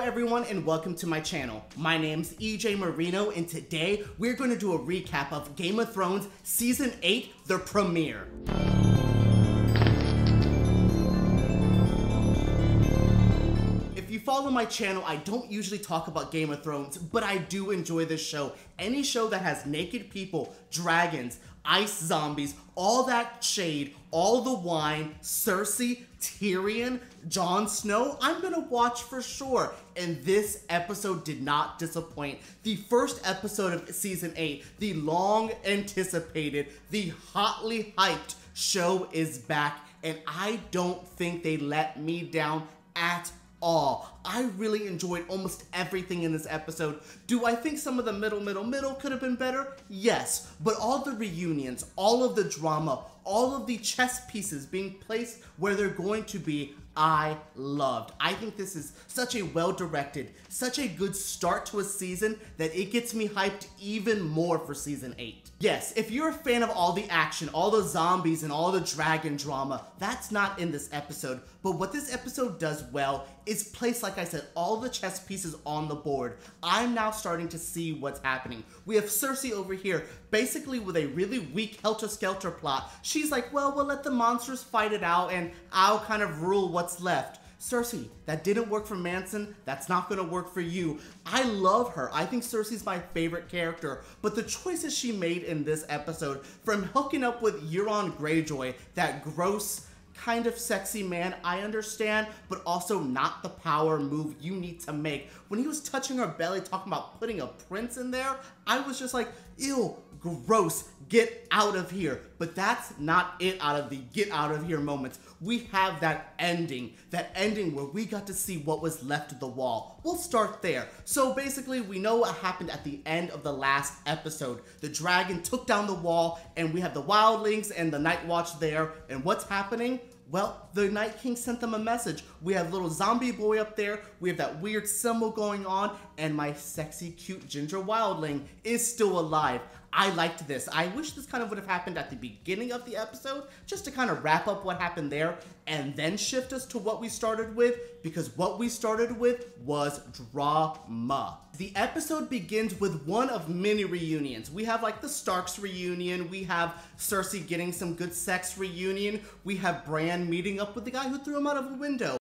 everyone and welcome to my channel. My name's EJ Marino and today we're going to do a recap of Game of Thrones Season 8, the premiere. If you follow my channel, I don't usually talk about Game of Thrones, but I do enjoy this show. Any show that has naked people, dragons, ice zombies, all that shade, all the wine, Cersei, Tyrion, Jon Snow, I'm gonna watch for sure. And this episode did not disappoint. The first episode of Season 8, the long anticipated, the hotly hyped show is back, and I don't think they let me down at all. I really enjoyed almost everything in this episode. Do I think some of the middle could have been better? Yes, but all the reunions, all of the drama, all of the chess pieces being placed where they're going to be, I loved. I think this is such a well-directed, such a good start to a season that it gets me hyped even more for Season 8. Yes, if you're a fan of all the action, all the zombies, and all the dragon drama, that's not in this episode. But what this episode does well is place, like I said, all the chess pieces on the board. I'm now starting to see what's happening. We have Cersei over here, basically with a really weak helter-skelter plot. She's like, well, we'll let the monsters fight it out and I'll kind of rule what's left. Cersei, that didn't work for Manson, that's not gonna work for you. I love her. I think Cersei's my favorite character, but the choices she made in this episode, from hooking up with Euron Greyjoy, that gross, kind of sexy man, I understand, but also not the power move you need to make. When he was touching her belly, talking about putting a prince in there, I was just like, ew, gross, get out of here. But that's not it out of the get out of here moments. We have that ending where we got to see what was left of the wall. We'll start there. So basically, we know what happened at the end of the last episode. The dragon took down the wall, and we have the wildlings and the Night Watch there. And what's happening? Well, the Night King sent them a message. We have little zombie boy up there, we have that weird symbol going on, and my sexy, cute ginger wildling is still alive. I liked this. I wish this kind of would have happened at the beginning of the episode, just to kind of wrap up what happened there, and then shift us to what we started with, because what we started with was drama. The episode begins with one of many reunions. We have like the Starks reunion, we have Cersei getting some good sex reunion, we have Bran meeting up with the guy who threw him out of a window.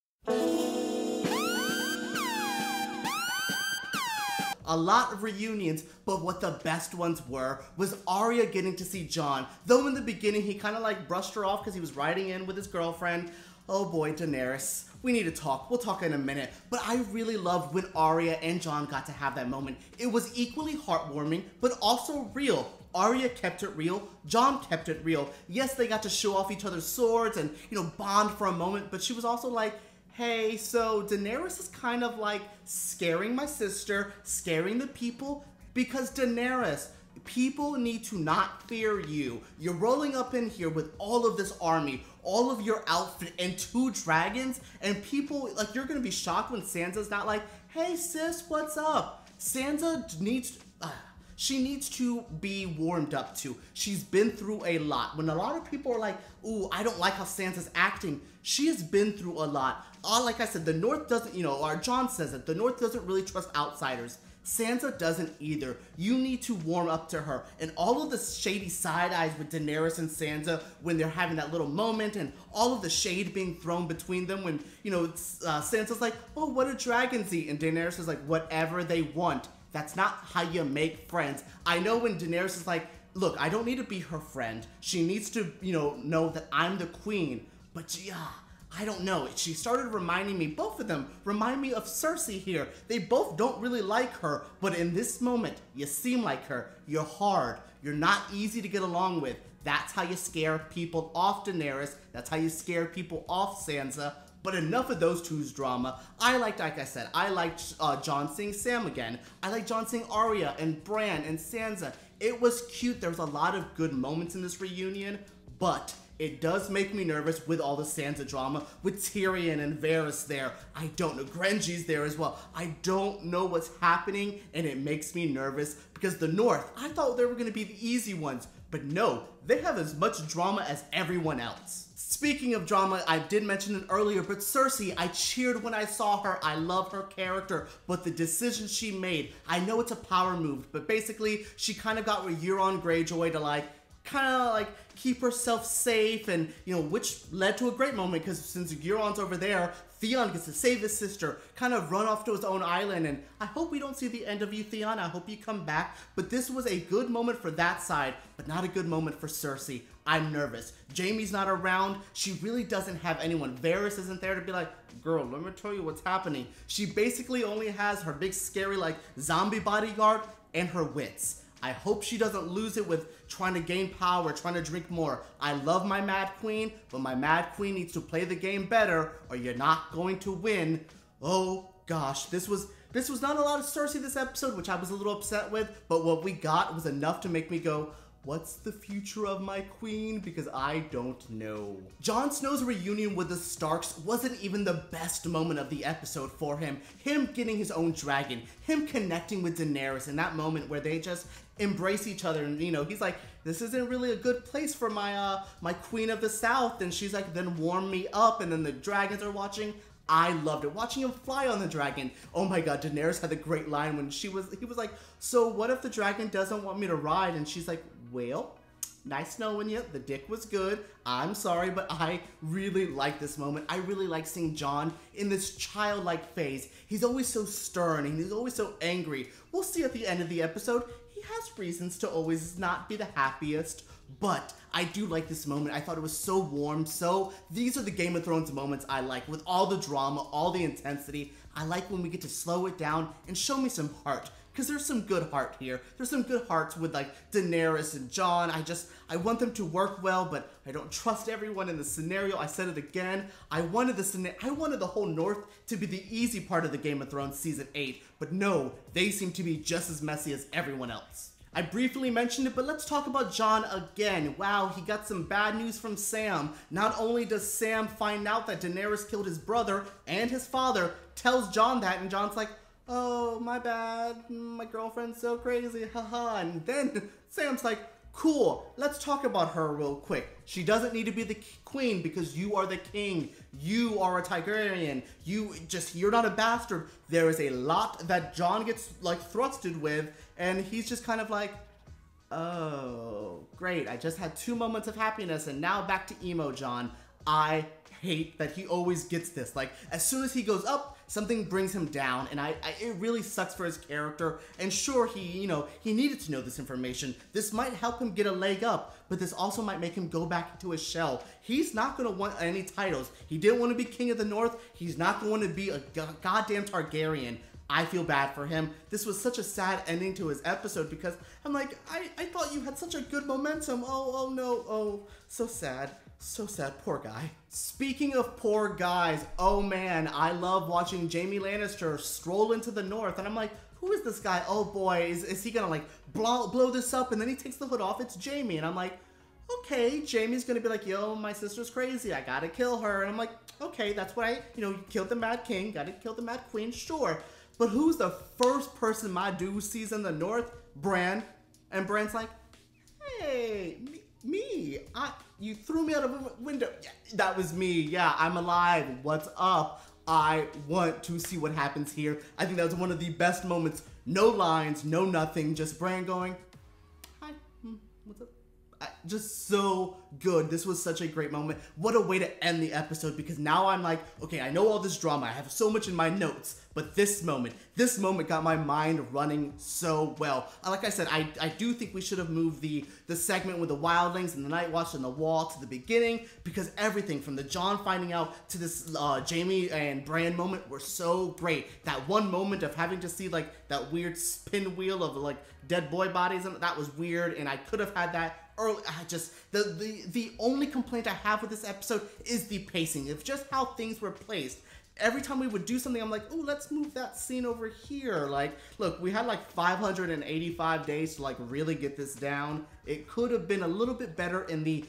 A lot of reunions, but what the best ones was Arya getting to see Jon. Though in the beginning he kind of like brushed her off because he was riding in with his girlfriend. Oh boy, Daenerys, we need to talk. We'll talk in a minute. But I really loved when Arya and Jon got to have that moment. It was equally heartwarming, but also real. Arya kept it real, Jon kept it real. Yes, they got to show off each other's swords and, you know, bond for a moment, but she was also like, hey, so Daenerys is kind of like scaring my sister, scaring the people, because Daenerys, people need to not fear you. You're rolling up in here with all of this army, all of your outfit, and 2 dragons, and people, like, you're gonna be shocked when Sansa's not like, hey sis, what's up? Sansa needs, she needs to be warmed up to. She's been through a lot. When a lot of people are like, ooh, I don't like how Sansa's acting, she has been through a lot. Like I said, the North doesn't, you know, or Jon says it, the North doesn't really trust outsiders. Sansa doesn't either. You need to warm up to her. And all of the shady side eyes with Daenerys and Sansa when they're having that little moment, and all of the shade being thrown between them when, you know, Sansa's like, oh, what do dragons eat? And Daenerys is like, whatever they want. That's not how you make friends. I know when Daenerys is like, look, I don't need to be her friend. She needs to, you know that I'm the queen. But yeah, I don't know. She started reminding me, both of them remind me of Cersei here. They both don't really like her, but in this moment, you seem like her. You're hard. You're not easy to get along with. That's how you scare people off Daenerys. That's how you scare people off Sansa. But enough of those two's drama. I liked, like I said, I liked Jon seeing Sam again. I liked Jon seeing Arya and Bran and Sansa. It was cute. There was a lot of good moments in this reunion, but it does make me nervous with all the Sansa drama, with Tyrion and Varys there. I don't know, Grenji's there as well. I don't know what's happening, and it makes me nervous because the North, I thought they were gonna be the easy ones, but no, they have as much drama as everyone else. Speaking of drama, I did mention it earlier, but Cersei, I cheered when I saw her. I love her character, but the decision she made, I know it's a power move, but basically she kind of got with Euron Greyjoy to keep herself safe, and which led to a great moment because since Euron's over there, Theon gets to save his sister, kind of run off to his own island, and I hope we don't see the end of you, Theon. I hope you come back, but this was a good moment for that side, but not a good moment for Cersei. I'm nervous. Jaime's not around. She really doesn't have anyone. Varys isn't there to be like, girl, let me tell you what's happening. She basically only has her big scary zombie bodyguard and her wits. I hope she doesn't lose it with trying to gain power, trying to drink more. I love my Mad Queen, but my Mad Queen needs to play the game better or you're not going to win. Oh gosh, this was not a lot of Cersei this episode, which I was a little upset with, but what we got was enough to make me go, what's the future of my queen? Because I don't know. Jon Snow's reunion with the Starks wasn't even the best moment of the episode for him. Him getting his own dragon, him connecting with Daenerys in that moment where they just embrace each other, and he's like, this isn't really a good place for my my queen of the south, and she's like, then warm me up, and then the dragons are watching. I loved it. Watching him fly on the dragon. Oh my god, Daenerys had a great line when he was like, so what if the dragon doesn't want me to ride? And she's like, well, nice knowing you. The dick was good. I'm sorry, but I really like this moment. I really like seeing Jon in this childlike phase. He's always so stern and he's always so angry. We'll see at the end of the episode. He has reasons to always not be the happiest, but I do like this moment. I thought it was so warm. So these are the Game of Thrones moments I like, with all the drama, all the intensity. I like when we get to slow it down and show me some heart, because there's some good heart here. There's some good hearts with Daenerys and Jon. I want them to work well, but I don't trust everyone in the scenario. I said it again. I wanted the whole North to be the easy part of the Game of Thrones season 8, but no, they seem to be just as messy as everyone else. I briefly mentioned it, but let's talk about Jon again. Wow, he got some bad news from Sam. Not only does Sam find out that Daenerys killed his brother and his father, tells Jon that, and Jon's like, oh, my bad, my girlfriend's so crazy, haha. And then Sam's like, cool, let's talk about her real quick. She doesn't need to be the queen because you are the king. You are a Targaryen. You're not a bastard. There is a lot that Jon gets thrusted with, and he's just kind of like, oh, great. I just had 2 moments of happiness, and now back to emo Jon. I hate that he always gets this. As soon as he goes up, something brings him down, and it really sucks for his character. And sure, he needed to know this information. This might help him get a leg up, but this also might make him go back into his shell. He's not going to want any titles. He didn't want to be king of the North. He's not going to be a goddamn Targaryen. I feel bad for him. This was such a sad ending to his episode because I'm like, I thought you had such a good momentum. Oh no, oh, so sad. So sad, poor guy. Speaking of poor guys, oh man, I love watching Jaime Lannister stroll into the North, and I'm like, who is this guy? Oh boy, is he gonna blow this up? And then he takes the hood off, it's Jaime, and I'm like, okay, Jaime's gonna be like, yo, my sister's crazy, I gotta kill her, and I'm like, okay, that's what you killed the Mad King, gotta kill the Mad Queen, sure, but who's the first person my dude sees in the North? Bran, and Bran's like, hey, me, you threw me out of a window. Yeah, that was me. Yeah, I'm alive. What's up? I want to see what happens here. I think that was one of the best moments. No lines, no nothing, just Bran going, hi, what's up? Just so good. This was such a great moment. What a way to end the episode, because now I'm like, okay, I know all this drama. I have so much in my notes, but this moment got my mind running so well. Like I said, I do think we should have moved the segment with the wildlings and the Night Watch and the Wall to the beginning, because everything from the Jon finding out to this Jaime and Bran moment were so great. That one moment of having to see that weird spin wheel of dead boy bodies, and that was weird, and I could have had that early. The only complaint I have with this episode is the pacing. It's just how things were placed. Every time we would do something, I'm like, oh, let's move that scene over here. Look, we had 585 days to really get this down. It could have been a little bit better in the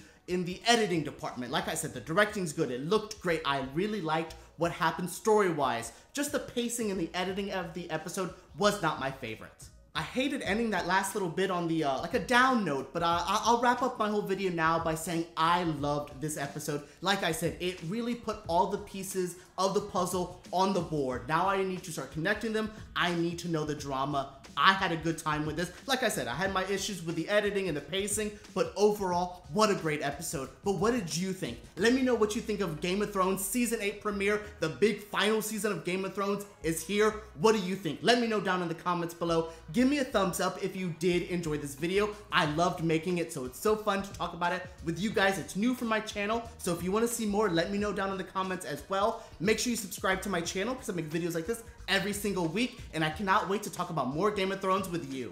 editing department. Like I said, the directing's good. It looked great. I really liked what happened story-wise. Just the pacing and the editing of the episode was not my favorite. I hated ending that last little bit on the, like a down note, but I'll wrap up my whole video now by saying I loved this episode. Like I said, it really put all the pieces of the puzzle on the board. Now I need to start connecting them. I need to know the drama. I had a good time with this. Like I said, I had my issues with the editing and the pacing, but overall, what a great episode. But what did you think? Let me know what you think of Game of Thrones Season 8 premiere. The big final season of Game of Thrones is here. What do you think? Let me know down in the comments below. Give me a thumbs up if you did enjoy this video. I loved making it, so it's so fun to talk about it with you guys. It's new for my channel, so if you want to see more, let me know down in the comments as well. Make sure you subscribe to my channel because I make videos like this every single week, and I cannot wait to talk about more Game of Thrones with you.